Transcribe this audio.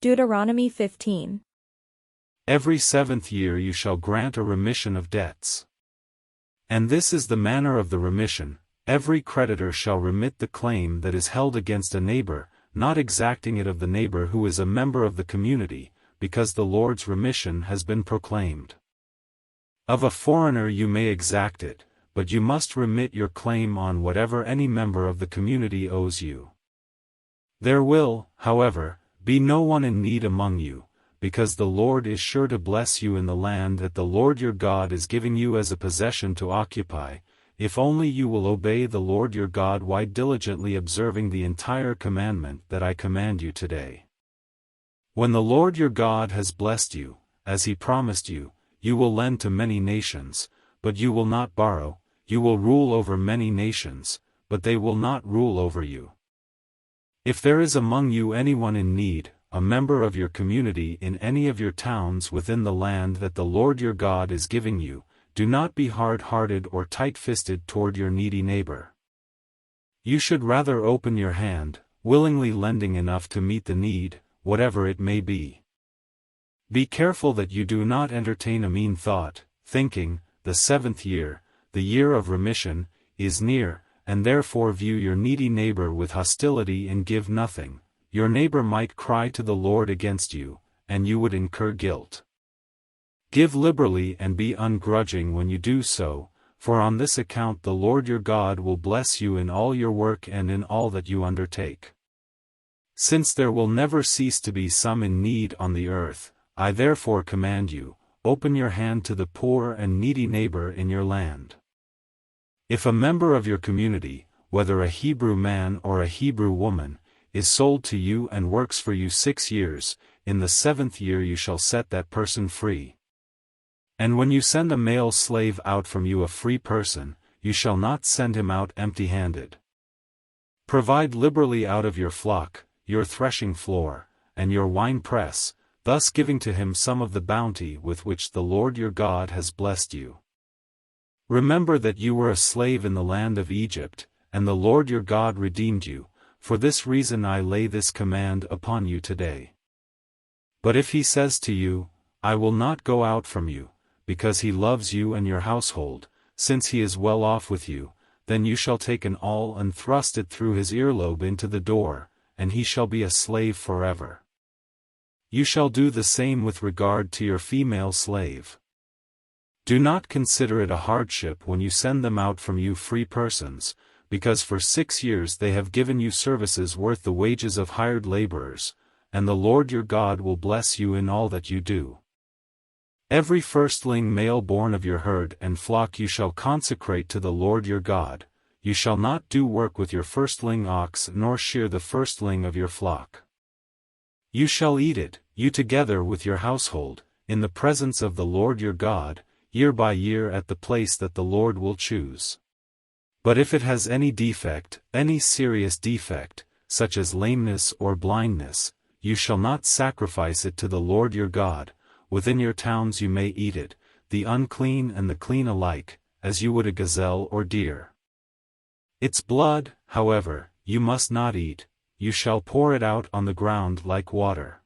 Deuteronomy 15. Every 7th year you shall grant a remission of debts. And this is the manner of the remission: every creditor shall remit the claim that is held against a neighbor, not exacting it of the neighbor who is a member of the community, because the Lord's remission has been proclaimed. Of a foreigner you may exact it, but you must remit your claim on whatever any member of the community owes you. There will, however, be no one in need among you, because the Lord is sure to bless you in the land that the Lord your God is giving you as a possession to occupy, if only you will obey the Lord your God while diligently observing the entire commandment that I command you today. When the Lord your God has blessed you, as he promised you, you will lend to many nations, but you will not borrow. You will rule over many nations, but they will not rule over you. If there is among you anyone in need, a member of your community in any of your towns within the land that the Lord your God is giving you, do not be hard-hearted or tight-fisted toward your needy neighbor. You should rather open your hand, willingly lending enough to meet the need, whatever it may be. Be careful that you do not entertain a mean thought, thinking, the 7th year, the year of remission, is near, and therefore view your needy neighbor with hostility and give nothing. Your neighbor might cry to the Lord against you, and you would incur guilt. Give liberally and be ungrudging when you do so, for on this account the Lord your God will bless you in all your work and in all that you undertake. Since there will never cease to be some in need on the earth, I therefore command you, open your hand to the poor and needy neighbor in your land. If a member of your community, whether a Hebrew man or a Hebrew woman, is sold to you and works for you 6 years, in the 7th year you shall set that person free. And when you send a male slave out from you a free person, you shall not send him out empty-handed. Provide liberally out of your flock, your threshing floor, and your winepress, thus giving to him some of the bounty with which the Lord your God has blessed you. Remember that you were a slave in the land of Egypt, and the Lord your God redeemed you. For this reason I lay this command upon you today. But if he says to you, I will not go out from you, because he loves you and your household, since he is well off with you, then you shall take an awl and thrust it through his earlobe into the door, and he shall be a slave forever. You shall do the same with regard to your female slave. Do not consider it a hardship when you send them out from you free persons, because for 6 years they have given you services worth the wages of hired laborers, and the Lord your God will bless you in all that you do. Every firstling male born of your herd and flock you shall consecrate to the Lord your God. You shall not do work with your firstling ox nor shear the firstling of your flock. You shall eat it, you together with your household, in the presence of the Lord your God, year by year at the place that the Lord will choose. But if it has any defect, any serious defect, such as lameness or blindness, you shall not sacrifice it to the Lord your God. Within your towns you may eat it, the unclean and the clean alike, as you would a gazelle or deer. Its blood, however, you must not eat, you shall pour it out on the ground like water.